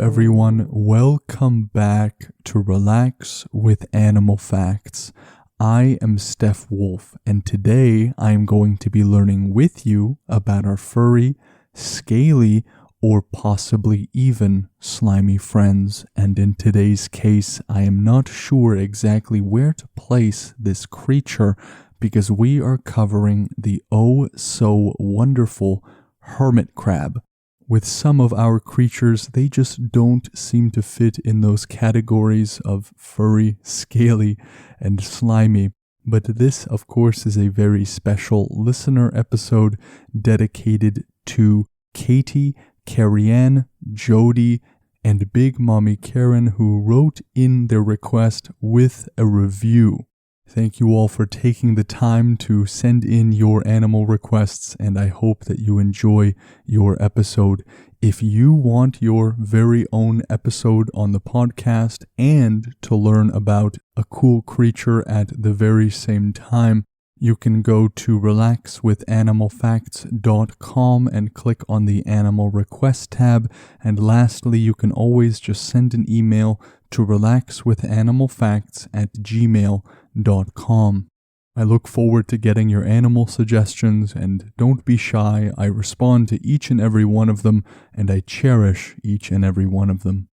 everyone, welcome back to Relax with Animal Facts. I am Stef Wolfe, and today I am going to be learning with you about our furry, scaly, or possibly even slimy friends. And in today's case, I am not sure exactly where to place this creature because we are covering the oh so wonderful hermit crab. With some of our creatures, they just don't seem to fit in those categories of furry, scaly, and slimy. But this, of course, is a very special listener episode dedicated to Katie, Carrie-Ann, Jody, and Big Mommy Karen, who wrote in their request with a review. Thank you all for taking the time to send in your animal requests, and I hope that you enjoy your episode. If you want your very own episode on the podcast and to learn about a cool creature at the very same time, you can go to relaxwithanimalfacts.com and click on the Animal Request tab. And lastly, you can always just send an email to relaxwithanimalfacts@gmail.com. I look forward to getting your animal suggestions, and don't be shy. I respond to each and every one of them, and I cherish each and every one of them.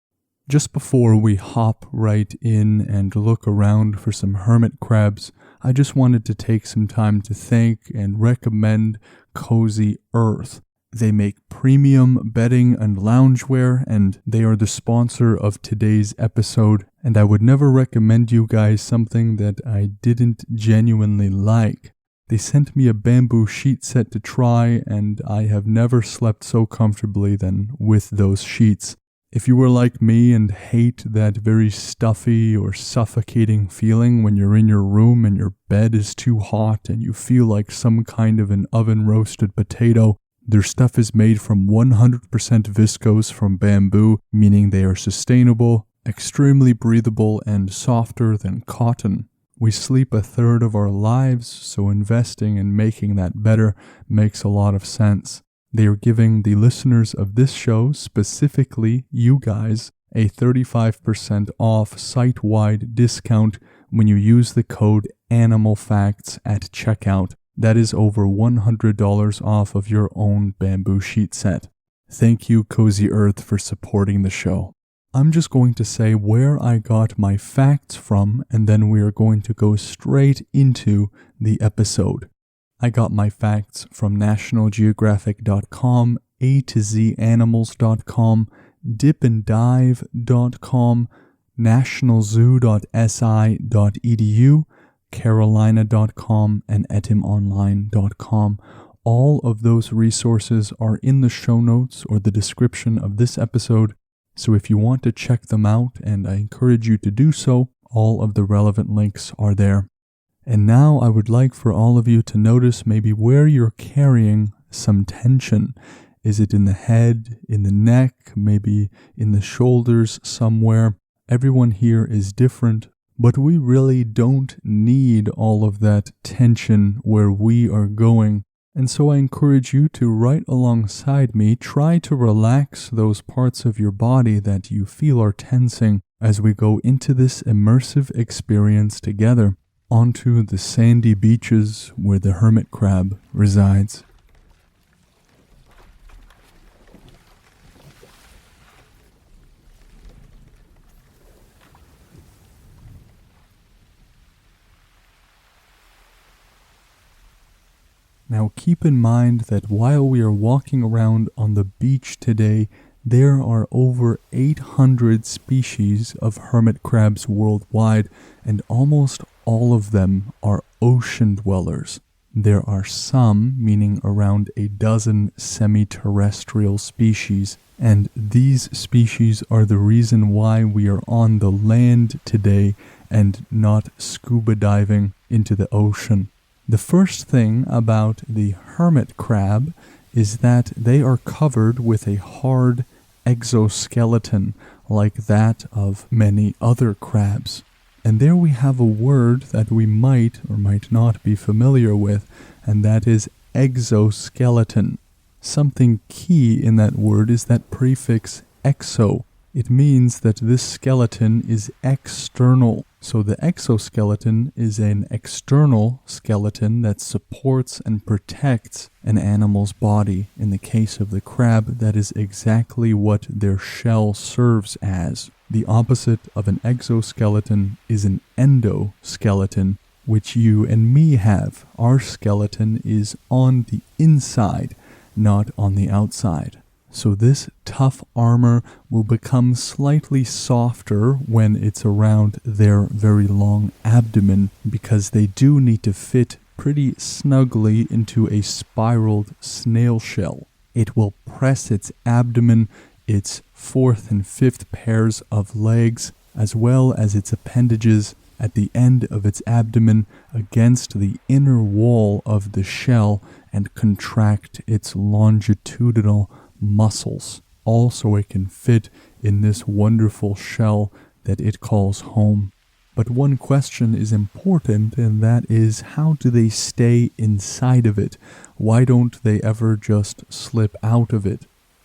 Just before we hop right in and look around for some hermit crabs, I just wanted to take some time to thank and recommend Cozy Earth. They make premium bedding and loungewear, and they are the sponsor of today's episode. And I would never recommend you guys something that I didn't genuinely like. They sent me a bamboo sheet set to try, and I have never slept so comfortably than with those sheets. If you were like me and hate that very stuffy or suffocating feeling when you're in your room and your bed is too hot and you feel like some kind of an oven-roasted potato, their stuff is made from 100% viscose from bamboo, meaning they are sustainable, extremely breathable, and softer than cotton. We sleep a third of our lives, so investing in making that better makes a lot of sense. They are giving the listeners of this show, specifically you guys, a 35% off site-wide discount when you use the code ANIMALFACTS at checkout. That is over $100 off of your own bamboo sheet set. Thank you, Cozy Earth, for supporting the show. I'm just going to say where I got my facts from, and then we are going to go straight into the episode. I got my facts from nationalgeographic.com, A2Zanimals.com, dipanddive.com, nationalzoo.si.edu, carolina.com, and etimonline.com. All of those resources are in the show notes or the description of this episode, so if you want to check them out, and I encourage you to do so, all of the relevant links are there. And now I would like for all of you to notice maybe where you're carrying some tension. Is it in the head, in the neck, maybe in the shoulders somewhere? Everyone here is different, but we really don't need all of that tension where we are going. And so I encourage you to, right alongside me, try to relax those parts of your body that you feel are tensing as we go into this immersive experience together onto the sandy beaches where the hermit crab resides. Now keep in mind that while we are walking around on the beach today, there are over 800 species of hermit crabs worldwide, and almost all of them are ocean dwellers. There are some, meaning around a dozen semi-terrestrial species, and these species are the reason why we are on the land today and not scuba diving into the ocean. The first thing about the hermit crab is that they are covered with a hard exoskeleton like that of many other crabs. And there we have a word that we might or might not be familiar with, and that is exoskeleton. Something key in that word is that prefix exo. It means that this skeleton is external. So the exoskeleton is an external skeleton that supports and protects an animal's body. In the case of the crab, that is exactly what their shell serves as. The opposite of an exoskeleton is an endoskeleton, which you and me have. Our skeleton is on the inside, not on the outside. So this tough armor will become slightly softer when it's around their very long abdomen, because they do need to fit pretty snugly into a spiraled snail shell. It will press its abdomen, its fourth and fifth pairs of legs, as well as its appendages at the end of its abdomen against the inner wall of the shell and contract its longitudinal muscles, all so it can fit in this wonderful shell that it calls home. But one question is important, and that is, how do they stay inside of it? Why don't they ever just slip out of it?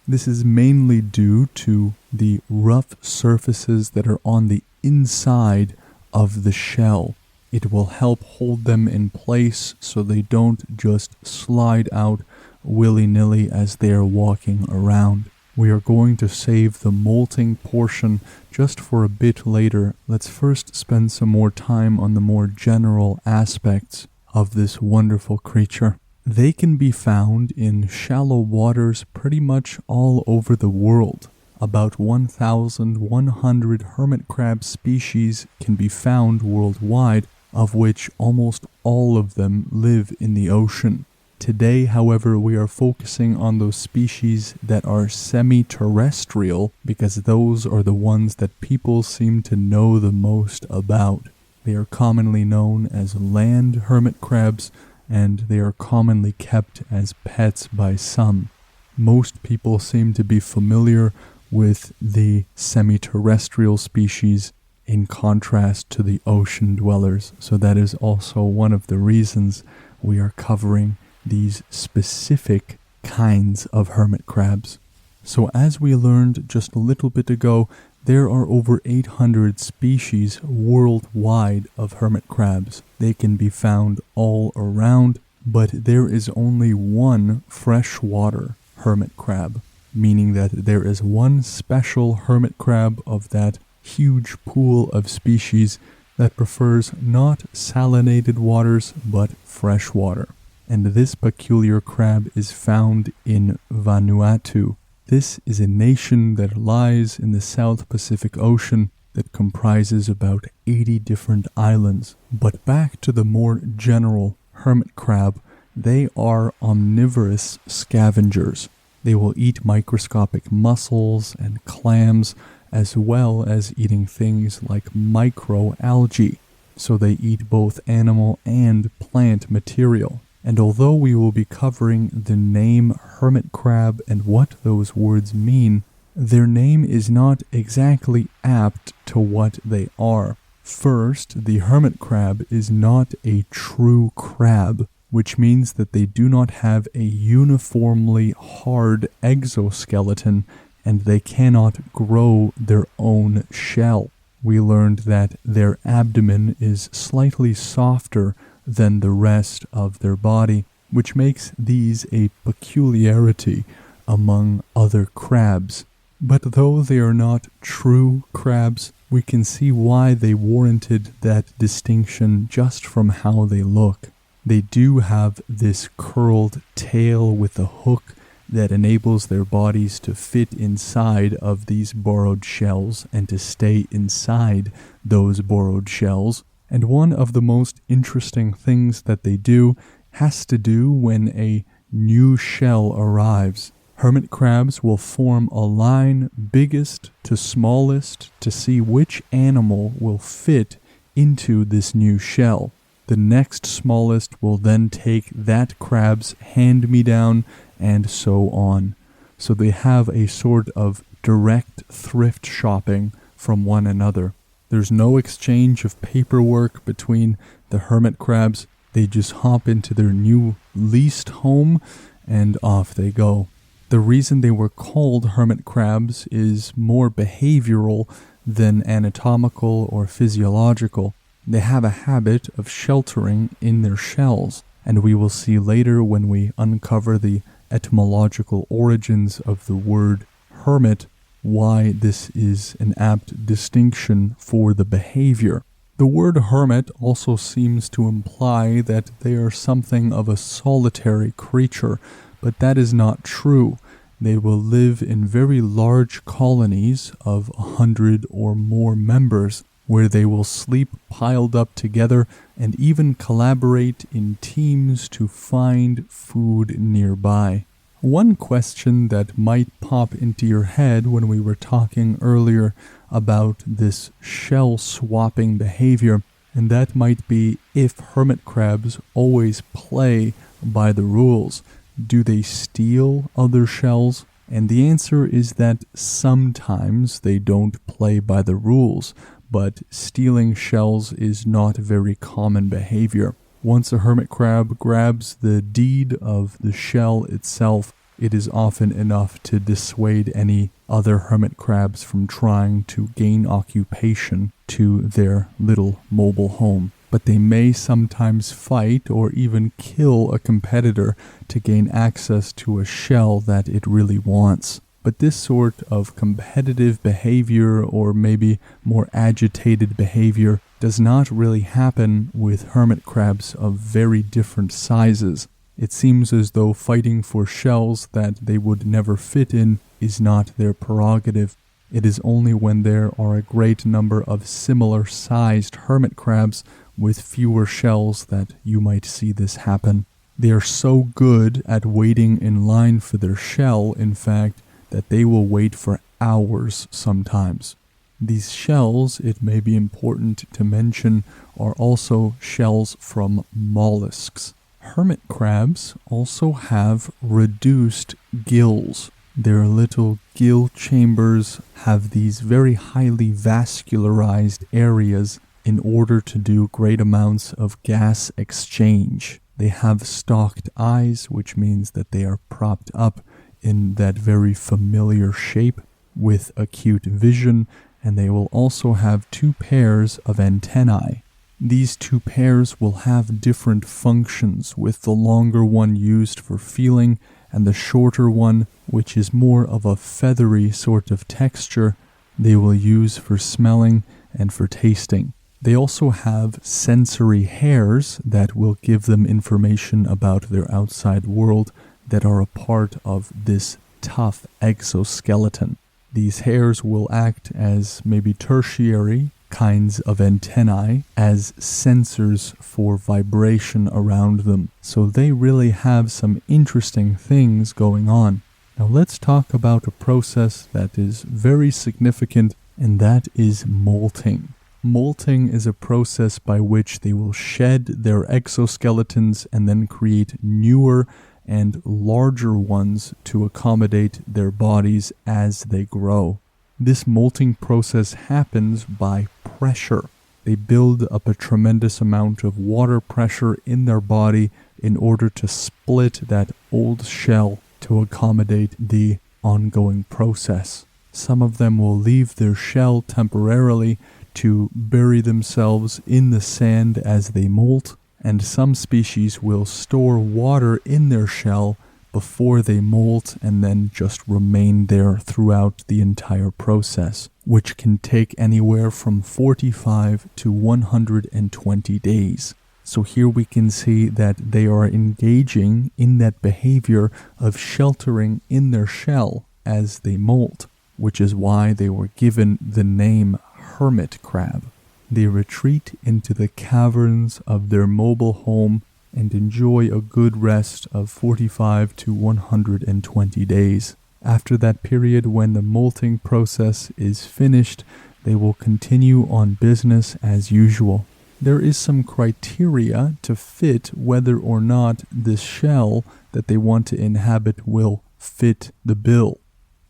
This is mainly due to the rough surfaces that are on the inside of the shell. It will help hold them in place so they don't just slide out willy-nilly as they are walking around. We are going to save the molting portion just for a bit later. Let's first spend some more time on the more general aspects of this wonderful creature. They can be found in shallow waters pretty much all over the world. About 1,100 hermit crab species can be found worldwide, of which almost all of them live in the ocean. Today, however, we are focusing on those species that are semi-terrestrial, because those are the ones that people seem to know the most about. They are commonly known as land hermit crabs, and they are commonly kept as pets by some. Most people seem to be familiar with the semi-terrestrial species in contrast to the ocean dwellers, so that is also one of the reasons we are covering these specific kinds of hermit crabs. So as we learned just a little bit ago, there are over 800 species worldwide of hermit crabs. They can be found all around, but there is only one freshwater hermit crab, meaning that there is one special hermit crab of that huge pool of species that prefers not salinated waters but fresh water. And this peculiar crab is found in Vanuatu. This is a nation that lies in the South Pacific Ocean that comprises about 80 different islands. But back to the more general hermit crab, they are omnivorous scavengers. They will eat microscopic mussels and clams, as well as eating things like microalgae. So they eat both animal and plant material. And although we will be covering the name hermit crab and what those words mean, their name is not exactly apt to what they are. First, the hermit crab is not a true crab, which means that they do not have a uniformly hard exoskeleton and they cannot grow their own shell. We learned that their abdomen is slightly softer than the rest of their body, which makes these a peculiarity among other crabs. But though they are not true crabs, we can see why they warranted that distinction just from how they look. They do have this curled tail with a hook that enables their bodies to fit inside of these burrowed shells and to stay inside those burrowed shells. And one of the most interesting things that they do has to do when a new shell arrives. Hermit crabs will form a line biggest to smallest to see which animal will fit into this new shell. The next smallest will then take that crab's hand-me-down and so on. So they have a sort of direct thrift shopping from one another. There's no exchange of paperwork between the hermit crabs. They just hop into their new leased home and off they go. The reason they were called hermit crabs is more behavioral than anatomical or physiological. They have a habit of sheltering in their shells, and we will see later when we uncover the etymological origins of the word hermit why this is an apt distinction for the behavior. The word hermit also seems to imply that they are something of a solitary creature, but that is not true. They will live in very large colonies of 100 or more members, where they will sleep piled up together and even collaborate in teams to find food nearby. One question that might pop into your head when we were talking earlier about this shell swapping behavior, and that might be if hermit crabs always play by the rules. Do they steal other shells? And the answer is that sometimes they don't play by the rules, but stealing shells is not very common behavior. Once a hermit crab grabs the deed of the shell itself, it is often enough to dissuade any other hermit crabs from trying to gain occupation to their little mobile home. But they may sometimes fight or even kill a competitor to gain access to a shell that it really wants. But this sort of competitive behavior, or maybe more agitated behavior, does not really happen with hermit crabs of very different sizes. It seems as though fighting for shells that they would never fit in is not their prerogative. It is only when there are a great number of similar-sized hermit crabs with fewer shells that you might see this happen. They are so good at waiting in line for their shell, in fact, that they will wait for hours sometimes. These shells, it may be important to mention, are also shells from mollusks. Hermit crabs also have reduced gills. Their little gill chambers have these very highly vascularized areas in order to do great amounts of gas exchange. They have stalked eyes, which means that they are propped up in that very familiar shape with acute vision, and they will also have 2 pairs of antennae. These 2 pairs will have different functions, with the longer one used for feeling and the shorter one, which is more of a feathery sort of texture, they will use for smelling and for tasting. They also have sensory hairs that will give them information about their outside world that are a part of this tough exoskeleton. These hairs will act as maybe tertiary kinds of antennae, as sensors for vibration around them. So they really have some interesting things going on. Now let's talk about a process that is very significant, and that is molting. Molting is a process by which they will shed their exoskeletons and then create newer and larger ones to accommodate their bodies as they grow. This molting process happens by pressure. They build up a tremendous amount of water pressure in their body in order to split that old shell to accommodate the ongoing process. Some of them will leave their shell temporarily to bury themselves in the sand as they molt, and some species will store water in their shell before they molt and then just remain there throughout the entire process, which can take anywhere from 45 to 120 days. So here we can see that they are engaging in that behavior of sheltering in their shell as they molt, which is why they were given the name hermit crab. They retreat into the caverns of their mobile home and enjoy a good rest of 45 to 120 days. After that period, when the molting process is finished, they will continue on business as usual. There is some criteria to fit whether or not the shell that they want to inhabit will fit the bill.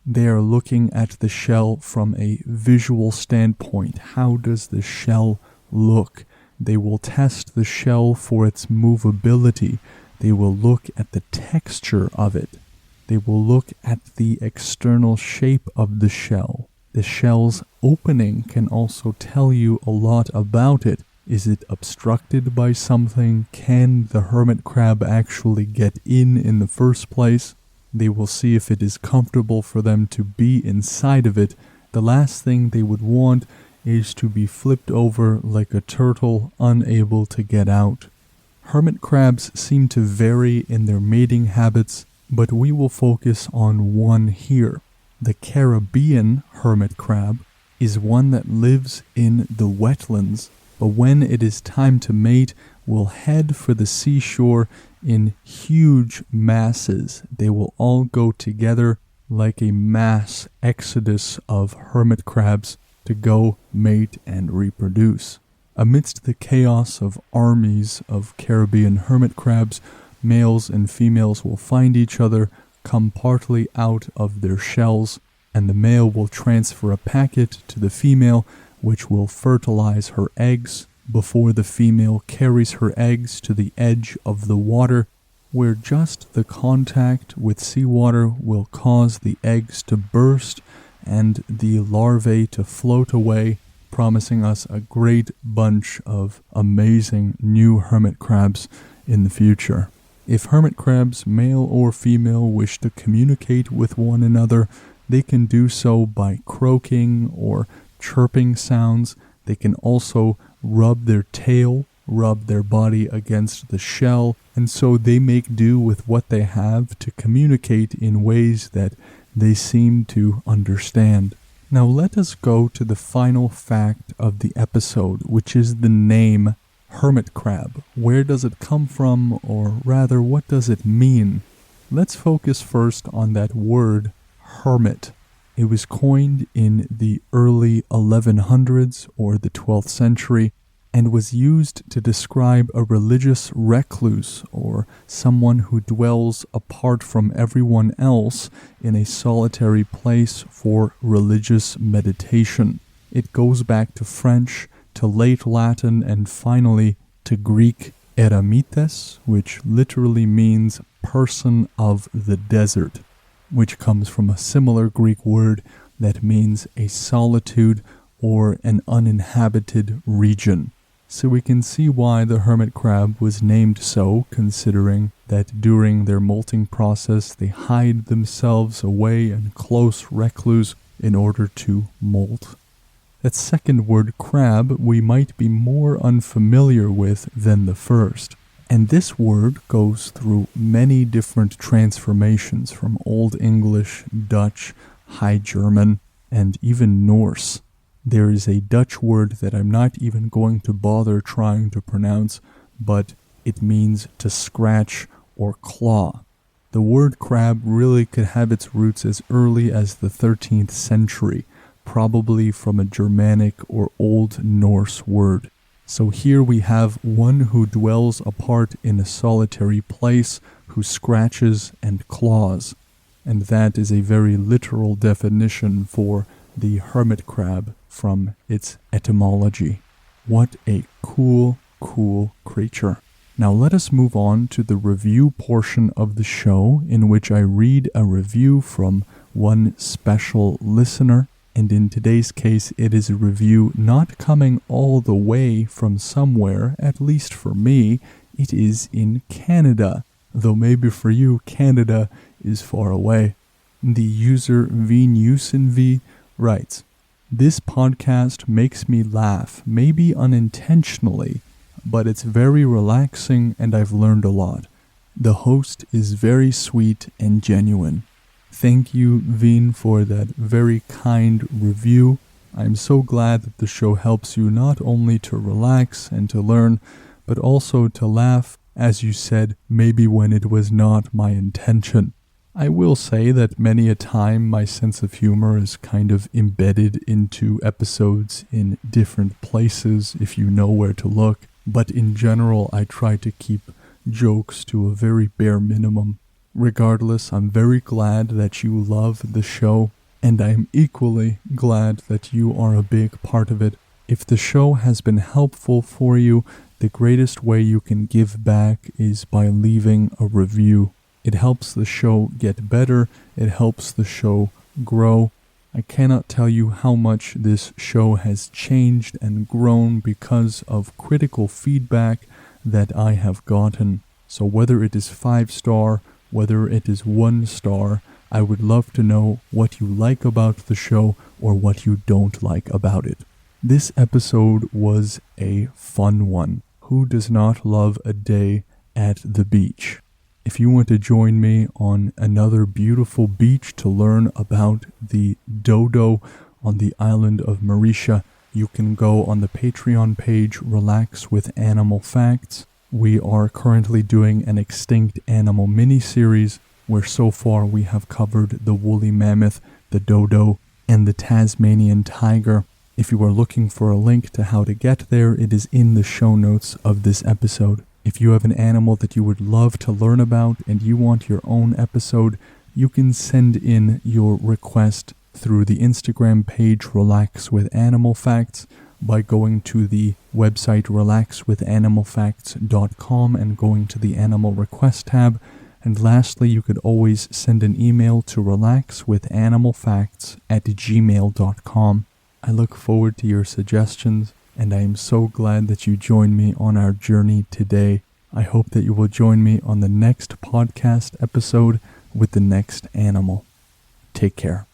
They are looking at the shell from a visual standpoint. How does the shell look? They will test the shell for its movability. They will look at the texture of it. they will look at the external shape of the shell. The shell's opening can also tell you a lot about it. Is it obstructed by something? Can the hermit crab actually get in the first place? They will see if it is comfortable for them to be inside of it. The last thing they would want is to be flipped over like a turtle, unable to get out. Hermit crabs seem to vary in their mating habits, but we will focus on one here. The Caribbean hermit crab is one that lives in the wetlands, but when it is time to mate, will head for the seashore in huge masses. They will all go together like a mass exodus of hermit crabs to go mate and reproduce. Amidst the chaos of armies of Caribbean hermit crabs, males and females will find each other, come partly out of their shells, and the male will transfer a packet to the female, which will fertilize her eggs before the female carries her eggs to the edge of the water, where just the contact with seawater will cause the eggs to burst and the larvae to float away, promising us a great bunch of amazing new hermit crabs in the future. If hermit crabs, male or female, wish to communicate with one another, they can do so by croaking or chirping sounds. They can also rub their tail, rub their body against the shell, and so they make do with what they have to communicate in ways that they seem to understand. Now let us go to the final fact of the episode, which is the name hermit crab. Where does it come from, or rather, what does it mean? Let's focus first on that word, hermit. It was coined in the early 1100s or the 12th century and was used to describe a religious recluse or someone who dwells apart from everyone else in a solitary place for religious meditation. It goes back to French, to late Latin, and finally to Greek eremites, which literally means person of the desert, which comes from a similar Greek word that means a solitude or an uninhabited region. So we can see why the hermit crab was named so, considering that during their molting process they hide themselves away in close recluse in order to molt. That second word, crab, we might be more unfamiliar with than the first. And this word goes through many different transformations from Old English, Dutch, High German, and even Norse. There is a Dutch word that I'm not even going to bother trying to pronounce, but it means to scratch or claw. The word crab really could have its roots as early as the 13th century, probably from a Germanic or Old Norse word. So here we have one who dwells apart in a solitary place, who scratches and claws. And that is a very literal definition for the hermit crab from its etymology. What a cool creature. Now let us move on to the review portion of the show, in which I read a review from one special listener. And in today's case, it is a review not coming all the way from somewhere, at least for me. It is in Canada, though maybe for you, Canada is far away. The user VNusenV writes, "This podcast makes me laugh, maybe unintentionally, but it's very relaxing and I've learned a lot. The host is very sweet and genuine." Thank you, Veen, for that very kind review. I'm so glad that the show helps you not only to relax and to learn, but also to laugh, as you said, maybe when it was not my intention. I will say that many a time my sense of humor is kind of embedded into episodes in different places if you know where to look, but in general I try to keep jokes to a very bare minimum. Regardless, I'm very glad that you love the show, and I'm equally glad that you are a big part of it. If the show has been helpful for you, the greatest way you can give back is by leaving a review. It helps the show get better. It helps the show grow. I cannot tell you how much this show has changed and grown because of critical feedback that I have gotten. So whether it is 5-star, whether it is 1-star, I would love to know what you like about the show or what you don't like about it. This episode was a fun one. Who does not love a day at the beach? If you want to join me on another beautiful beach to learn about the dodo on the island of Mauritius, you can go on the Patreon page, Relax with Animal Facts. We are currently doing an extinct animal mini-series where so far we have covered the woolly mammoth, the dodo, and the Tasmanian tiger. If you are looking for a link to how to get there, it is in the show notes of this episode. If you have an animal that you would love to learn about and you want your own episode, you can send in your request through the Instagram page Relax with Animal Facts by going to the website relaxwithanimalfacts.com and going to the Animal Request tab. And lastly, you could always send an email to relaxwithanimalfacts@gmail.com. I look forward to your suggestions, and I am so glad that you joined me on our journey today. I hope that you will join me on the next podcast episode with the next animal. Take care.